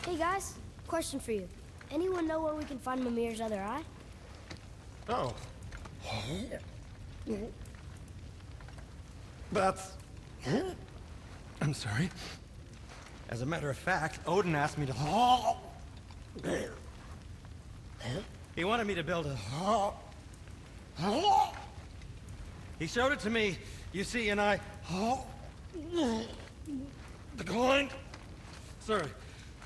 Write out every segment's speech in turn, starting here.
Hey guys, question for you. Anyone know where we can find Mimir's other eye? Oh. That's... I'm sorry. As a matter of fact, Odin asked me to... He wanted me to build a... He showed it to me, you see, and I... declined. Sorry,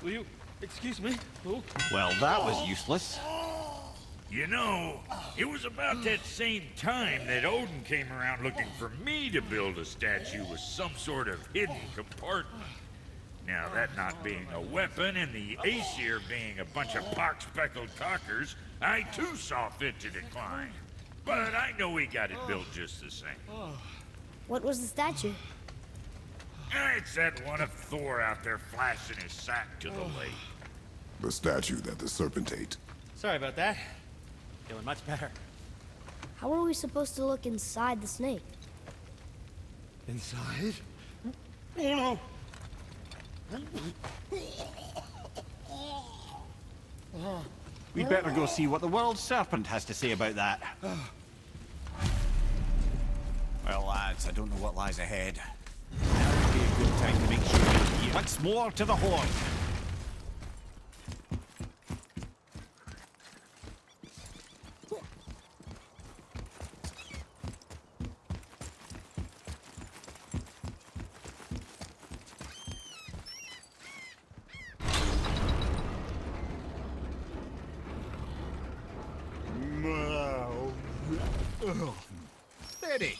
will you excuse me? Oh. Well, that was useless. You know, it was about that same time that Odin came around looking for me to build a statue with some sort of hidden compartment. Now, that not being a weapon and the Aesir being a bunch of pox-speckled cockers, I too saw fit to decline. But I know we got it built just the same. What was the statue? It's that one of Thor out there flashing his sack to the lake. The statue that the serpent ate. Sorry about that. Feeling much better. How are we supposed to look inside the snake? Inside? Oh no! We'd better go see what the world serpent has to say about that. Well, lads, I don't know what lies ahead. Now would be a good time to make sure you once more to the horn. Steady.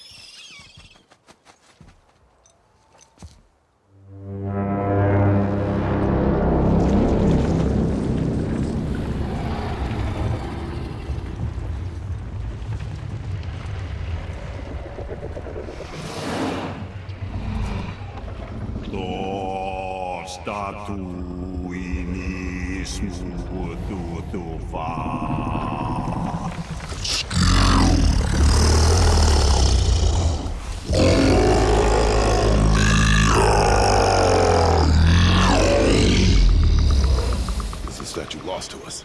Is the statue lost to us?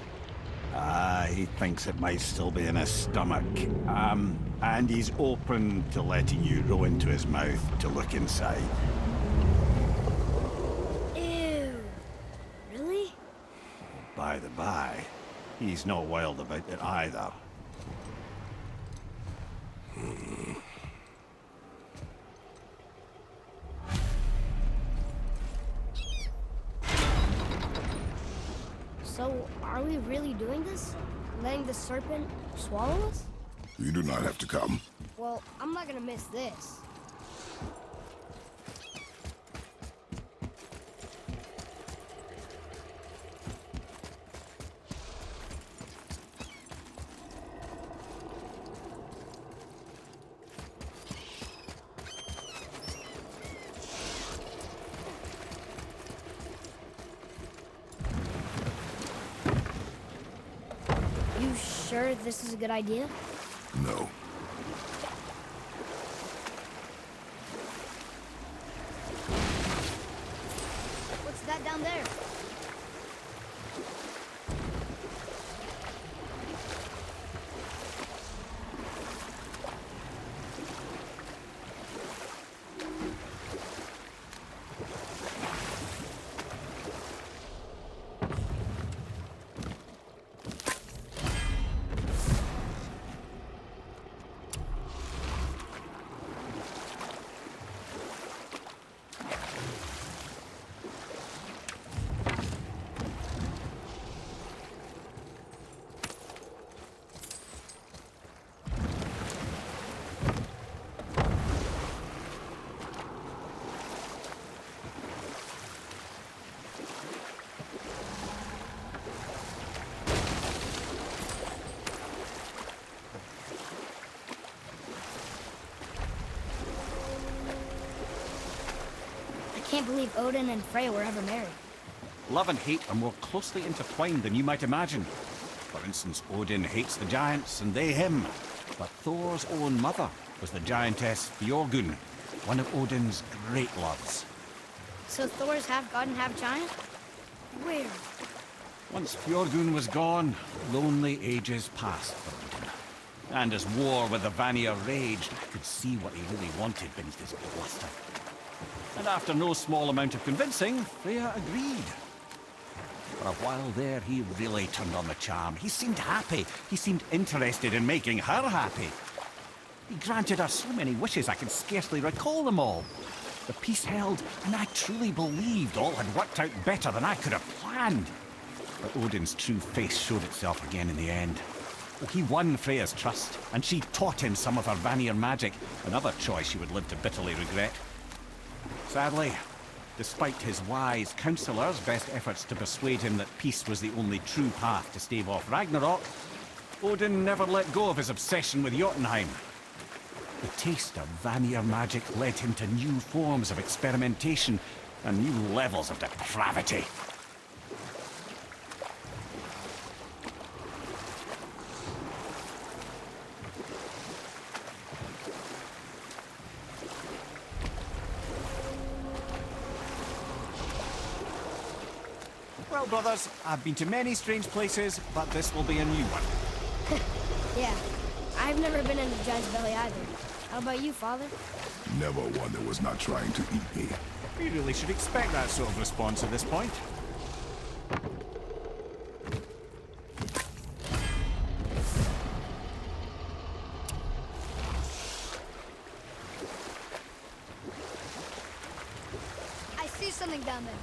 He thinks it might still be in his stomach. And he's open to letting you roll into his mouth to look inside. Ew. Really? By the by, he's not wild about it either. So, are we really doing this? Letting the serpent swallow us? You do not have to come. Well, I'm not gonna miss this. You sure this is a good idea? No. What's that down there? I can't believe Odin and Freya were ever married. Love and hate are more closely intertwined than you might imagine. For instance, Odin hates the giants and they him. But Thor's own mother was the giantess Fjorgun, one of Odin's great loves. So Thor's half god and half giant? Where? Once Fjordun was gone, lonely ages passed for Odin. And as war with the Vanir raged, I could see what he really wanted beneath his bluster. And after no small amount of convincing, Freya agreed. For a while there, he really turned on the charm. He seemed happy. He seemed interested in making her happy. He granted her so many wishes I can scarcely recall them all. The peace held, and I truly believed all had worked out better than I could have planned. But Odin's true face showed itself again in the end. He won Freya's trust, and she taught him some of her Vanir magic, another choice she would live to bitterly regret. Sadly, despite his wise counselors' best efforts to persuade him that peace was the only true path to stave off Ragnarok, Odin never let go of his obsession with Jotunheim. The taste of Vanir magic led him to new forms of experimentation and new levels of depravity. Well, brothers, I've been to many strange places, but this will be a new one. Yeah, I've never been in a giant's belly either. How about you, Father? Never one that was not trying to eat me. We really should expect that sort of response at this point. I see something down there.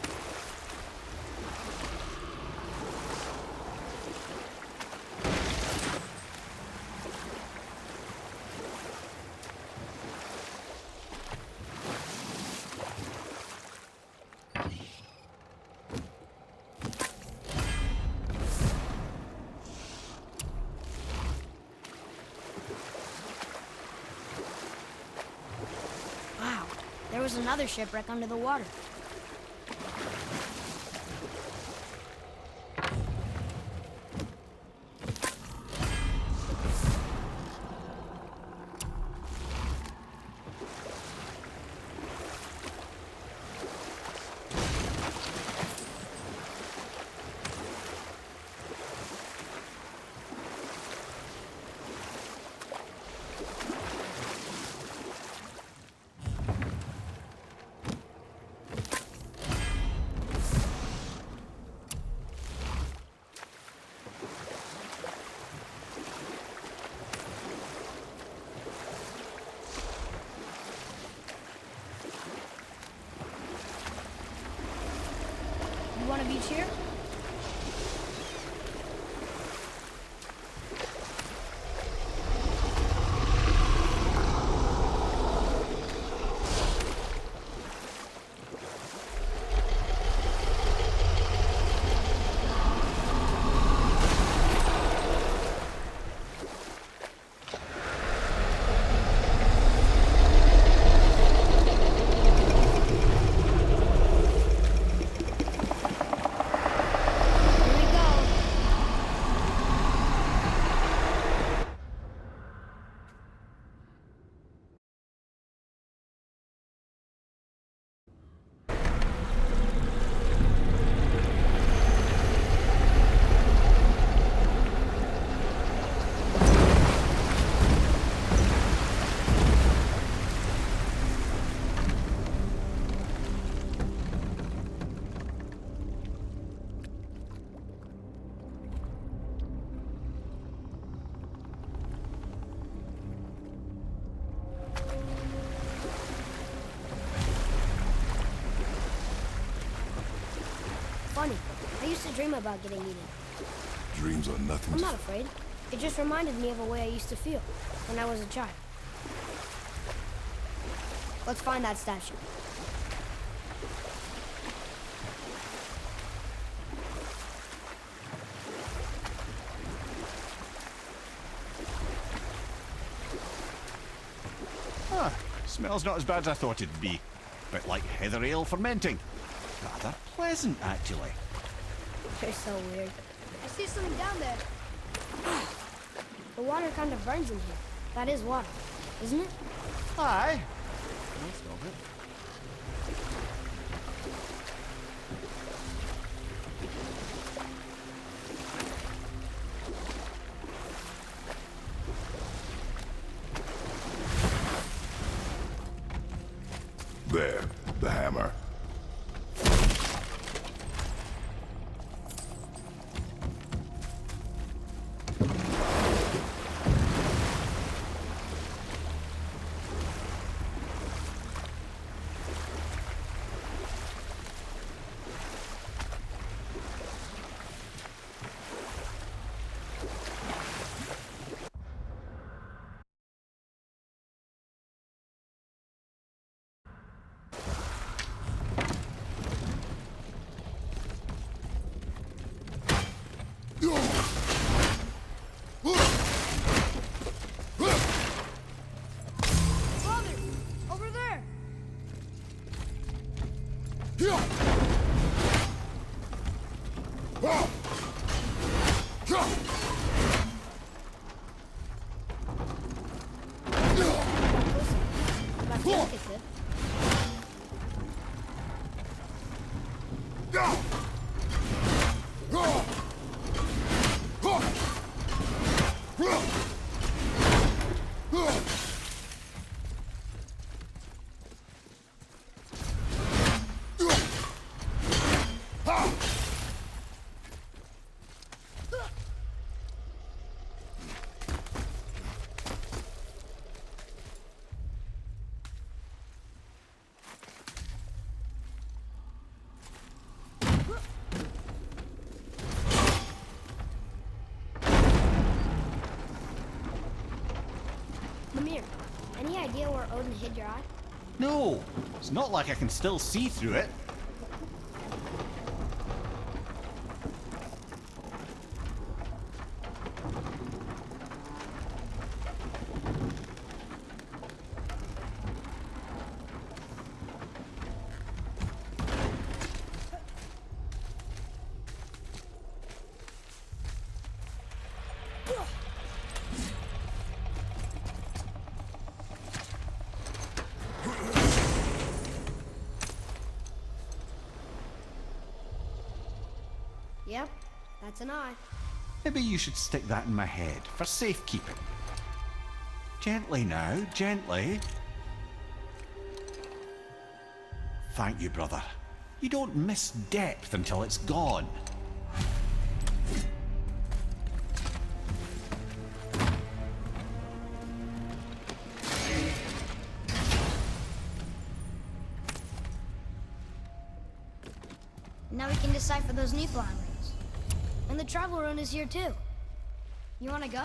Wow, there was another shipwreck under the water. You want a beach here? Here we go. Funny. I used to dream about getting eaten. Dreams are nothing. I'm not afraid. It just reminded me of a way I used to feel when I was a child. Let's find that statue. Ah, smells not as bad as I thought it'd be. Bit like heather ale fermenting. Rather pleasant, actually. You're so weird. I see something down there. The water kind of burns in here. That is water, isn't it? Aye. Most of it. Mimir, any idea where Odin hid your eye? No, it's not like I can still see through it. Yep, that's an eye. Maybe you should stick that in my head for safekeeping. Gently now, gently. Thank you, brother. You don't miss depth until it's gone. Now we can decipher those Niflheim runes. And the travel rune is here too. You wanna go?